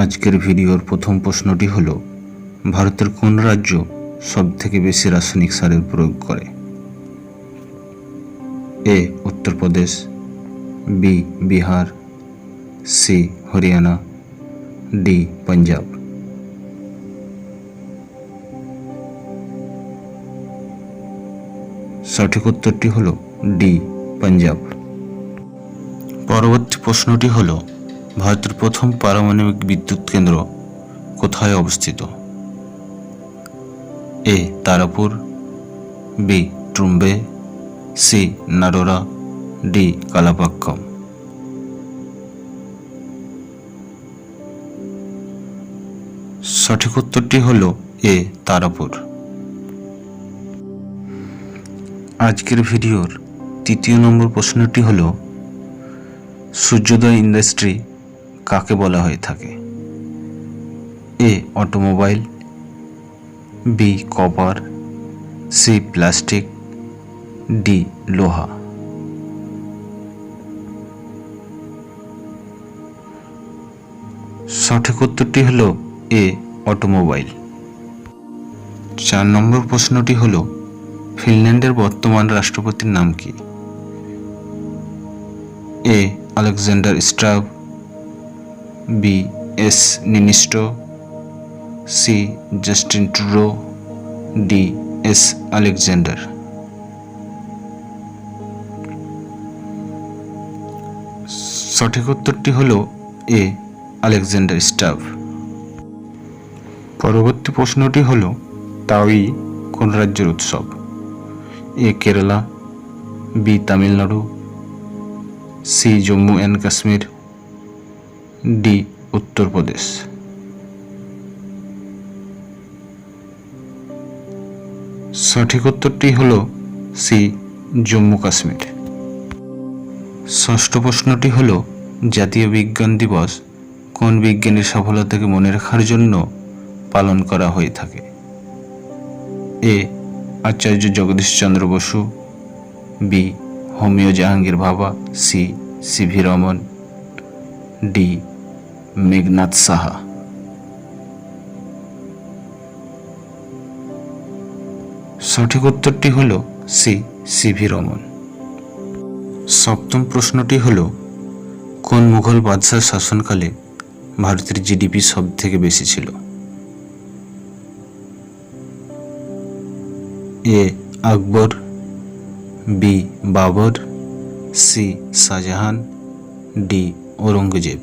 আজকের ভিডিওর প্রথম প্রশ্নটি হলো, ভারতের কোন রাজ্য সবথেকে বেশি রাসায়নিক সারের প্রয়োগ করে? A Uttar Pradesh, B Bihar, C Haryana, D Punjab. সঠিক উত্তরটি হলো ডি পাঞ্জাব। পরবর্তী প্রশ্নটি হলো, ভারতের প্রথম পারমাণবিক বিদ্যুৎ কেন্দ্র কোথায় অবস্থিত? এ Tarapur, B ট্রুম্বে, C Narora, D Kalpakkam. সঠিক উত্তরটি হলো এ তারাপুর। আজকের ভিডিওর তৃতীয় নম্বর প্রশ্নটি হলো, সূর্যোদয় ইন্ডাস্ট্রি কাকে বলা হয়ে থাকে? A automobile, B copper, C plastic, D লোহা। সঠিক উত্তরটি হলো এ অটোমোবাইল। 4 নম্বর প্রশ্নটি হলো, ফিনল্যান্ডের বর্তমান রাষ্ট্রপতির নাম কি? A Alexander Stubb, B S Niinisto, C Justin Trudeau, D S Alexander. সঠিক উত্তরটি হলো এ আলেকজান্ডার স্ট্রাব। পরবর্তী প্রশ্নটি হলো, তাওই কোন রাজ্যের উৎসব? A Kerala, B Tamil Nadu, C Jammu and Kashmir, D Uttar Pradesh. সঠিক উত্তরটি হলো সি জম্মু কাশ্মীর। ষষ্ঠ প্রশ্নটি হলো, জাতীয় বিজ্ঞান দিবস কোন বিজ্ঞানীর সফলতাকে মনে রাখার জন্য পালন করা হয়ে থাকে? A Acharya Jagadishchandra Bose, B Homi Jehangir Bhabha, C C V Raman, D Meghnad Saha. সঠিক উত্তরটি হল সি সিভি রমন। সপ্তম প্রশ্নটি হল, কোন মুঘল বাদশার শাসনকালে ভারতের জিডিপি সব থেকে বেশি ছিল? A Akbar, B Babur, C Shah Jahan, D Aurangzeb.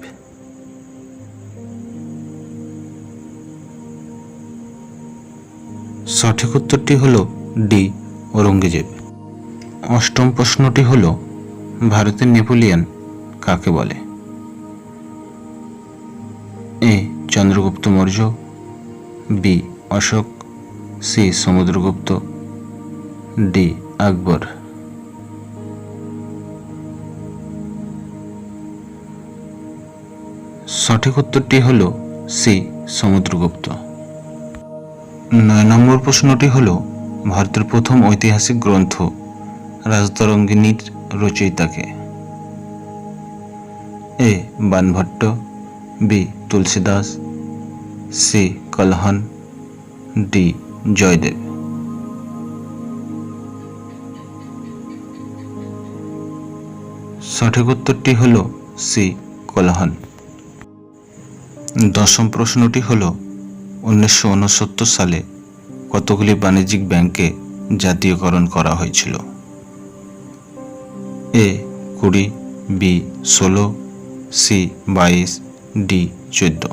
সঠিক উত্তরটি হল ডি ঔরঙ্গজেব। অষ্টম প্রশ্নটি হল, ভারতের নেপোলিয়ন কাকে বলে? A Chandragupta Maurya, B Ashoka, C Samudragupta, D Akbar. সঠিক উত্তরটি হল সি সমুদ্রগুপ্ত। 9 নম্বর প্রশ্নটি হল, ভারতের প্রথম ঐতিহাসিক গ্রন্থ রাজতরঙ্গিনীর রচয়িতাকে? A Banabhatta, B Tulsidas, C Kalhana, D Jayadeva. সঠিক উত্তরটি হল সি কলহন। 10ম প্রশ্নটি হল, 1969 সালে কতগুলি বাণিজ্যিক ব্যাংকে জাতীয়করণ করা হয়েছিল? এ 20, বি 16, সি 22, ডি 14।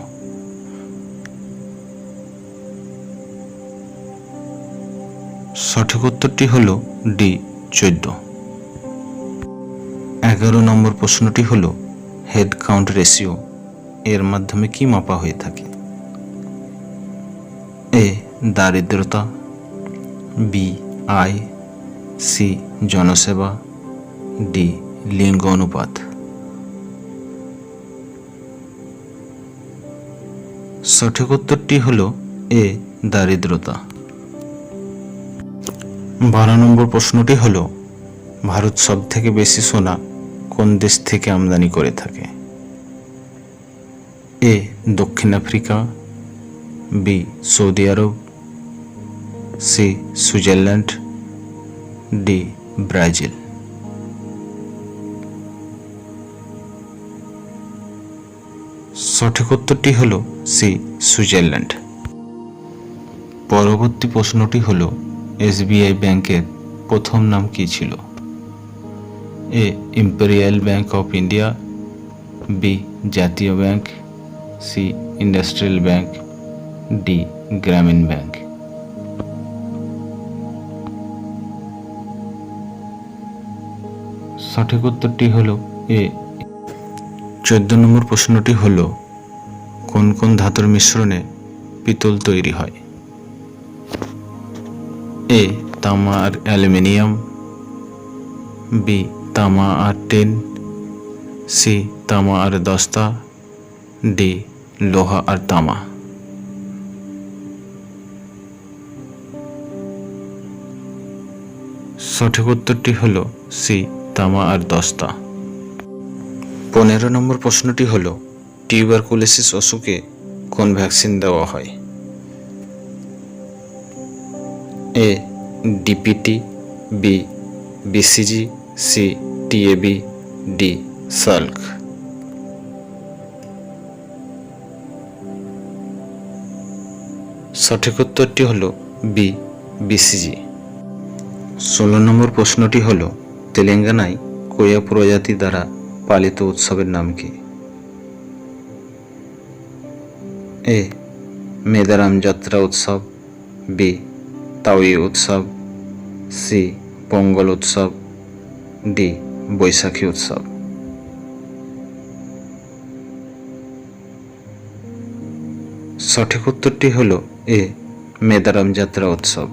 সঠিক উত্তরটি হল ডি 14। 11 নম্বর প্রশ্নটি হল, হেড কাউন্ট রেশিও এর মাধ্যমে কি মাপা হয়ে থাকে? এ দারিদ্রতা, বি আয়, সি জনসেবা, ডি লিঙ্গ অনুপাত। সঠিক উত্তরটি হল এ দারিদ্রতা। 12 নম্বর প্রশ্নটি হল, ভারত সব থেকে বেশি সোনা কোন দেশ থেকে আমদানি করে থাকে? এ দক্ষিণ আফ্রিকা, বি সৌদি আরব, সি সুইজারল্যান্ড, ডি ব্রাজিল। সঠিক উত্তরটি হল সি সুইজারল্যান্ড। পরবর্তী প্রশ্নটি হল এসবিআই ব্যাংকের প্রথম নাম কী ছিল? A imperial bank of India, B জাতীয় bank, C industrial bank, D গ্রামীণ ব্যাংক। সঠিক উত্তরটি হল এ। 14 নম্বর প্রশ্নটি হল কোন কোন ধাতুর মিশ্রণে পিতল তৈরি হয়? এ তামা আর অ্যালুমিনিয়াম, বি তামা আর টিন, সি তামা আর দস্তা, ডি লোহা আর তামা। সঠিক উত্তরটি হল সি তামা আর দস্তা। 15 নম্বর প্রশ্নটি হল টিউবারকুলোসিস অসুখে কোন ভ্যাকসিন দেওয়া হয়? A DPT, B BCG, C TAB, D Salk. সঠিক উত্তরটি হল বি বিসিজি। 16 নম্বর প্রশ্নটি হল তেলেঙ্গানায় কোয়া প্রজাতি দ্বারা পালিত উৎসবের নাম কি? এ মেদারাম যাত্রা উৎসব, বি তাওই উৎসব, সি পোঙ্গল উৎসব, ডি বৈশাখী উৎসব। সঠিক উত্তরটি হল এ মেদারাম যাত্রা উৎসব।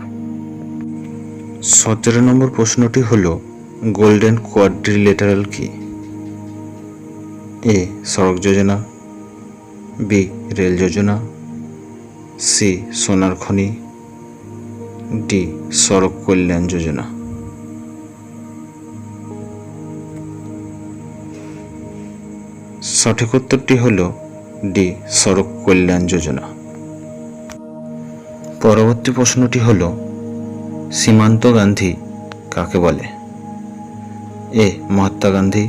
17 নম্বর প্রশ্নটি হল গোল্ডেন কোয়াড্রিলেটারাল কি? এ সড়ক যোজনা, বি রেল যোজনা, সি সোনার খনি, ডি সড়ক কল্যাণ যোজনা। সঠিক উত্তরটি হল ডি সড়ক কল্যাণ যোজনা। পরবর্তী প্রশ্নটি হল সীমান্ত গান্ধী কাকে বলে? এ মহাত্মা গান্ধী,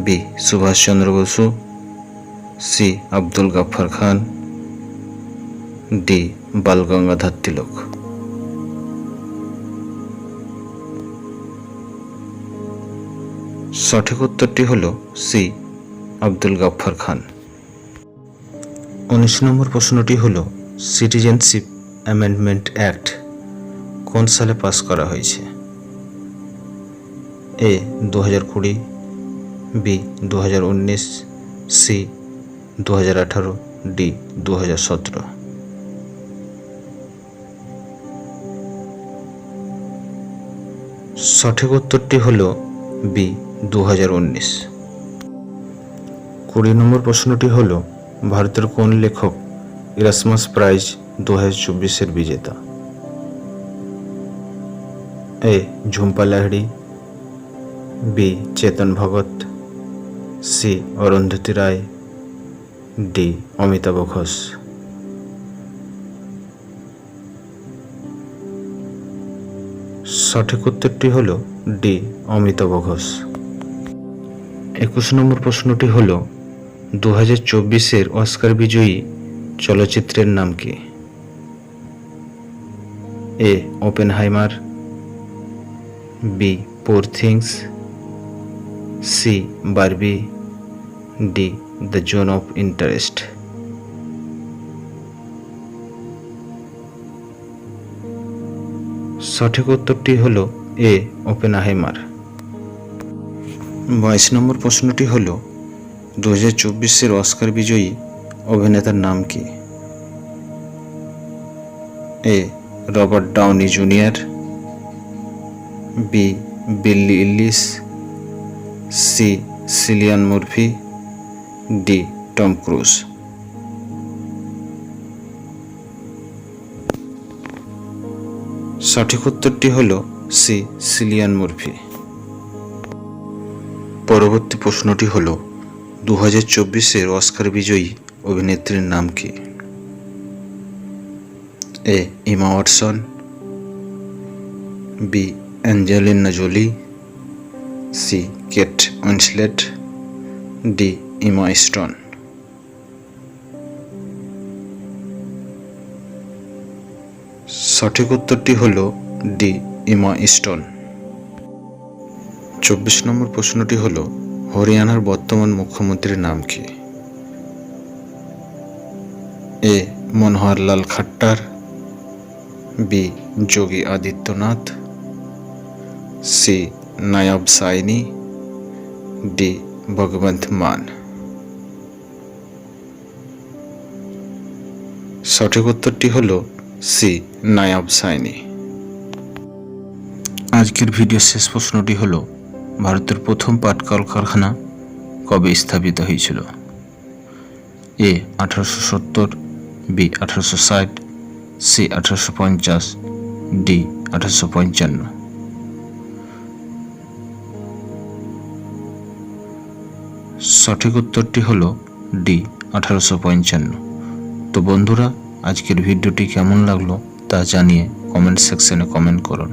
বি সুভাষচন্দ্র বসু, সি আব্দুল গাফফার খান, ডি বাল গঙ্গাধর তিলক। সঠিক উত্তরটি হল সি আব্দুল গাফফার খান। 19 নম্বর প্রশ্নটি হল সিটিজেনশিপ অ্যামেন্ডমেন্ট অ্যাক্ট কোন সালে পাস করা হয়েছে? এ 2020, বি 2019, সি 2018, ডি 2017। সঠিক উত্তরটি হল বি 2019। 20 নম্বর প্রশ্নটি হল ভারতের কোন লেখক ইরাসমাস প্রাইজ 2024-এর বিজেতা? এ ঝুম্পা লাহিড়ী, বি চেতন ভগত, সি অরুন্ধতী রায়, ডি অমিতাভ ঘোষ। সঠিক উত্তরটি হল ডি অমিতাভ ঘোষ। 21 নম্বর প্রশ্নটি হল 2024-এর অস্কার বিজয়ী চলচ্চিত্রের নাম কি? A Oppenheimer, B Poor Things, C Barbie, D the Zone of Interest. সঠিক উত্তরটি হল এ ওপেনহাইমার। 22 নম্বর প্রশ্নটি হল 2024-এর অস্কার বিজয়ী অভিনেতার নাম কি? A Robert Downey Junior, B Billie Eilish, C Cillian Murphy, D Tom Cruise. সঠিক উত্তরটি হল সি সিলিয়ান মুরফি। পরবর্তী প্রশ্নটি হল 2024-এর অস্কার বিজয়ী অভিনেত্রীর নাম কি? A Emma Watson, B Angelina Jolie, C Kate Winslet, D Emma Stone. সঠিক উত্তরটি হল ডি ইমা স্টোন। 24 নম্বর প্রশ্নটি হল হরিয়ানার বর্তমান মুখ্যমন্ত্রীর নাম কি? এ মনোহর লাল Khatter, B Yogi Adityanath, C Nayab Saini, D Bhagwant মান। সঠিক উত্তরটি হল সি নায়াব সাইনি। আজকের ভিডিওর শেষ প্রশ্নটি হল ভারতের প্রথম পাট কলকারখানা কবে স্থাপিত হয়েছিল? এ 1870, বি 1860, সি 1850, ডি 1855। সঠিক উত্তরটি হল ডি 1855। তো বন্ধুরা, আজকের ভিডিওটি কেমন লাগলো তা জানিয়ে কমেন্ট সেকশনে কমেন্ট করুন।